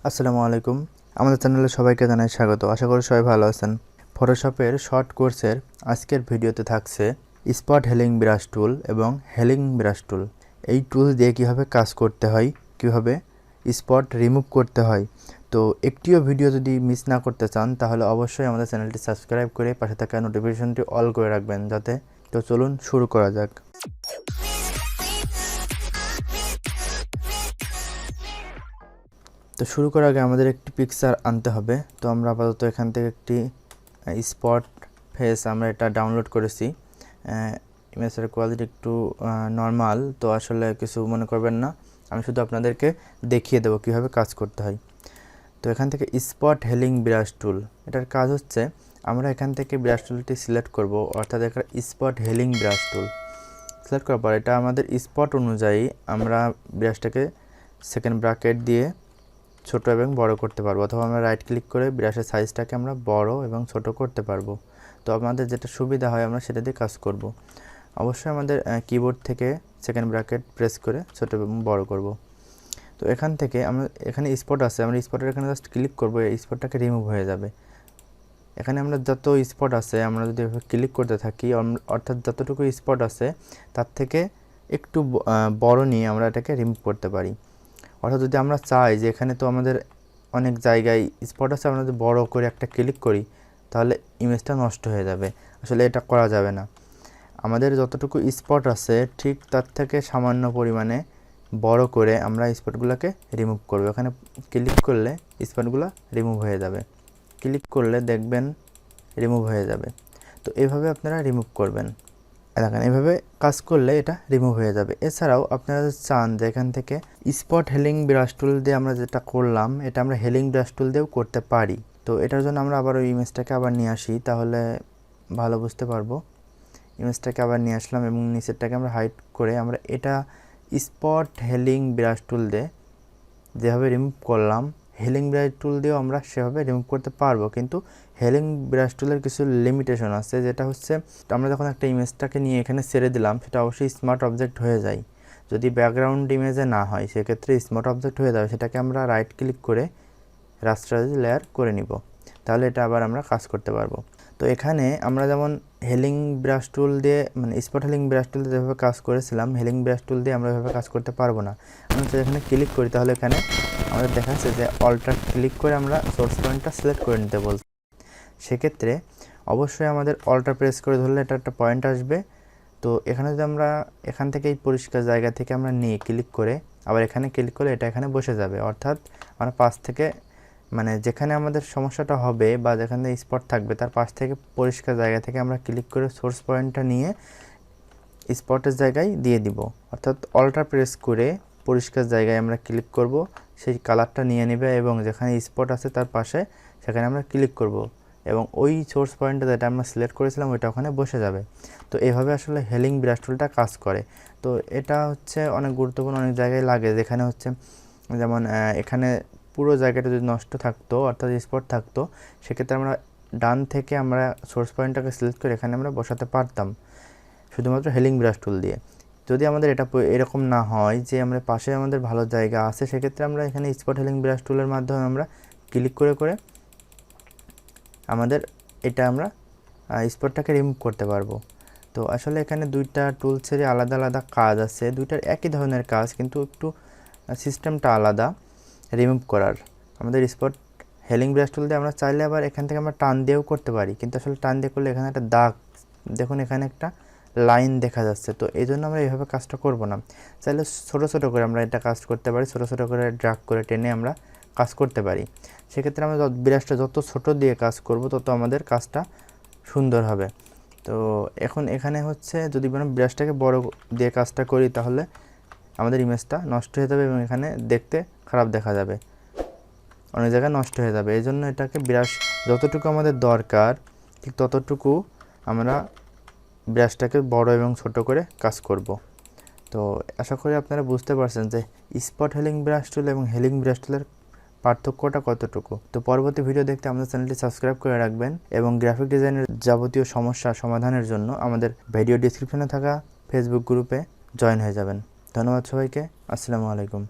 আসসালামু আলাইকুম। আমাদের চ্যানেলে সবাইকে জানাই স্বাগত। আশা করি সবাই ভালো আছেন। ফটোশপের শর্ট কোর্সের আজকের ভিডিওতে থাকছে স্পট হেলিং ব্রাশ টুল এবং হেলিং ব্রাশ টুল। এই টুল দিয়ে কীভাবে কাজ করতে হয়, কীভাবে স্পট রিমুভ করতে হয়। তো একটিও ভিডিও যদি মিস না করতে চান তাহলে অবশ্যই আমাদের চ্যানেলটি সাবস্ক্রাইব করে পাশে থাকা নোটিফিকেশনটি অল করে রাখবেন যাতে। তো চলুন শুরু করা যাক। তো শুরু করার আগে আমাদের একটি পিকচার আনতে হবে। তো আমরা আপাতত এখান থেকে একটি স্পট ফেস আমরা এটা ডাউনলোড করেছি। ইমেজের কোয়ালিটি একটু নর্মাল, তো আসলে কিছু মনে করবেন না। আমি শুধু আপনাদেরকে দেখিয়ে দেবো কীভাবে কাজ করতে হয়। তো এখান থেকে স্পট হেলিং ব্রাশ টুল, এটার কাজ হচ্ছে আমরা এখান থেকে ব্রাশ টুলটি সিলেক্ট করব, অর্থাৎ একটা spot healing brush tool select করার পর এটা আমাদের স্পট অনুযায়ী আমরা ব্রাশটাকে সেকেন্ড ব্র্যাকেট দিয়ে ছোট এবং বড় করতে পারবো, অথবা আমরা রাইট ক্লিক করে ব্রাশের সাইজটাকে আমরা বড় এবং ছোট করতে পারবো। তো আমাদের যেটা সুবিধা হয় আমরা সেটা দিয়ে কাজ করব। অবশ্যই আমাদের কিবোর্ড থেকে সেকেন্ড ব্র্যাকেট প্রেস করে ছোট এবং বড় করব। তো এখান থেকে আমরা এখানে স্পট আছে, আমরা স্পটের এখানে জাস্ট ক্লিক করব, এই স্পটটাকে রিমুভ হয়ে যাবে। এখানে আমরা যত স্পট আছে আমরা যদি ক্লিক করতে থাকি, অর্থাৎ যতটুকু স্পট আছে তার থেকে একটু বড় নিয়ে আমরা এটাকে রিমুভ করতে পারি। অর্থাৎ যদি আমরা চাই যে এখানে তো আমাদের অনেক জায়গায় স্পট আছে, আমরা যদি বড় করে একটা ক্লিক করি তাহলে ইমেজটা নষ্ট হয়ে যাবে। আসলে এটা করা যাবে না। আমাদের যতটুকু স্পট আছে ঠিক তার থেকে সামান্য পরিমাণে বড় করে আমরা স্পটগুলোকে রিমুভ করব। এখানে ক্লিক করলে স্পটগুলো রিমুভ হয়ে যাবে, ক্লিক করলে দেখবেন রিমুভ হয়ে যাবে। তো এইভাবে আপনারা রিমুভ করবেন। দেখেন এইভাবে কাজ করলে এটা রিমুভ হয়ে যাবে। এছাড়াও আপনারা চান যে এখান থেকে স্পট হেলিং ব্রাশ টুল দিয়ে আমরা যেটা করলাম এটা আমরা হেলিং ব্রাশ টুল দিয়েও করতে পারি। তো এটার জন্য আমরা আবার ওই ইমেজটাকে আবার নিয়ে আসি, তাহলে ভালো বুঝতে পারবো। ইমেজটাকে আবার নিয়ে আসলাম এবং নিচেরটাকে আমরা হাইড করে আমরা এটা স্পট হেলিং ব্রাশ টুল দিয়ে যেভাবে রিমুভ করলাম হেলিং ব্রাশ টুল দিয়েও আমরা সেভাবে রিমুভ করতে পারবো। কিন্তু হেলিং ব্রাশ টুলের কিছু লিমিটেশন আছে, যেটা হচ্ছে আমরা যখন একটা ইমেজটাকে নিয়ে এখানে ছেড়ে দিলাম সেটা অবশ্যই স্মার্ট অবজেক্ট হয়ে যায়। যদি ব্যাকগ্রাউন্ড ইমেজে না হয় সেক্ষেত্রে স্মার্ট অবজেক্ট হয়ে যাবে। সেটাকে আমরা রাইট ক্লিক করে রাস্টারাইজ লেয়ার করে নিব, তাহলে এটা আবার আমরা কাজ করতে পারবো। তো এখানে আমরা যেমন হেলিং ব্রাশ টুল দিয়ে মানে স্পট হেলিং ব্রাশ টুল দিয়ে যেভাবে কাজ করেছিলাম, হেলিং ব্রাশ টুল দিয়ে আমরা এভাবে কাজ করতে পারবো না। আমরা যদি এখানে ক্লিক করি তাহলে এখানে আমাদের দেখাচ্ছে যে অল্টার ক্লিক করে আমরা সোর্স পয়েন্টটা সিলেক্ট করে নিতে বলছি। সেক্ষেত্রে অবশ্যই আমাদের অল্টার প্রেস করে ধরলে এটা একটা পয়েন্ট আসবে। তো এখানে যদি আমরা এখান থেকে এই পরিষ্কার জায়গা থেকে আমরা নিয়ে ক্লিক করে আবার এখানে ক্লিক করলে এটা এখানে বসে যাবে। অর্থাৎ আমরা পাশ থেকে মানে যেখানে আমাদের সমস্যাটা হবে বা যেখানে স্পট থাকবে তার পাশ থেকে পরিষ্কার জায়গা থেকে আমরা ক্লিক করে সোর্স পয়েন্টটা নিয়ে স্পটের জায়গায় দিয়ে দিব। অর্থাৎ অল্টার প্রেস করে পরিষ্কার জায়গায় আমরা ক্লিক করব, সেই কালারটা নিয়ে নেবে এবং যেখানে স্পট আছে তার পাশে সেখানে আমরা ক্লিক করব এবং ওই সোর্স পয়েন্টটা যেটা আমরা সিলেক্ট করেছিলাম ওইটা ওখানে বসে যাবে। তো এইভাবে আসলে হেলিং ব্রাশ টুলটা কাজ করে। তো এটা হচ্ছে অনেক গুরুত্বপূর্ণ, অনেক জায়গায় লাগে, যেখানে হচ্ছে যেমন এখানে পুরো জায়গাটা যদি নষ্ট থাকতো অর্থাৎ স্পট থাকতো সেক্ষেত্রে আমরা ডান থেকে আমরা সোর্স পয়েন্টটাকে সিলেক্ট করে এখানে আমরা বসাতে পারতাম শুধুমাত্র হেলিং ব্রাশ টুল দিয়ে। যদি আমাদের এটা এরকম না হয় যে আমরা পাশে আমাদের ভালো জায়গা আছে, সেক্ষেত্রে আমরা এখানে স্পট হেলিং ব্রাশ টুলের মাধ্যমে আমরা ক্লিক করে করে আমাদের এটা আমরা স্পটটাকে রিমুভ করতে পারবো। তো আসলে এখানে দুইটা টুলসেরই আলাদা আলাদা কাজ আছে, দুইটার একই ধরনের কাজ কিন্তু একটু সিস্টেমটা আলাদা রিমুভ করার। আমাদের স্পট হেলিং ব্রাশ টুল দিয়ে আমরা চাইলে আবার এখান থেকে আমরা টান দিয়েও করতে পারি, কিন্তু আসলে টান দিয়ে করলে এখানে একটা দাগ, দেখুন এখানে একটা লাইন দেখা যাচ্ছে। তো এই জন্য আমরা এইভাবে কাজটা করব না। চাইলে ছোটো ছোটো করে আমরা এটা কাজ করতে পারি, ছোটো ছোটো করে ড্র্যাগ করে টেনে আমরা কাজ করতে পারি। সেক্ষেত্রে আমরা ব্রাশটা যত ছোট দিয়ে কাজ করব তত আমাদের কাজটা সুন্দর হবে। তো এখন এখানে হচ্ছে যদি আমরা ব্রাশটাকে বড় দিয়ে কাজটা করি তাহলে আমাদের ইমেজটা নষ্ট হয়ে যাবে এবং এখানে দেখতে খারাপ দেখা যাবে, অনেক জায়গায় নষ্ট হয়ে যাবে। এই জন্য এটাকে ব্রাশ যতটুকু আমাদের দরকার ঠিক ততটুকু আমরা ব্রাশটাকে বড় এবং ছোট করে কাজ করব। তো আশা করি আপনারা বুঝতে পারছেন যে স্পট হেলিং ব্রাশ টুল এবং হেলিং ব্রাশ টুলের পার্থক্যটা কতটুকু। তো পরবর্তী ভিডিও দেখতে আমাদের চ্যানেলটি সাবস্ক্রাইব করে রাখবেন এবং গ্রাফিক ডিজাইনের যাবতীয় সমস্যা সমাধানের জন্য আমাদের ভিডিও ডেসক্রিপশনে থাকা ফেসবুক গ্রুপে জয়েন হয়ে যাবেন। ধন্যবাদ সবাইকে। আসসালামু আলাইকুম।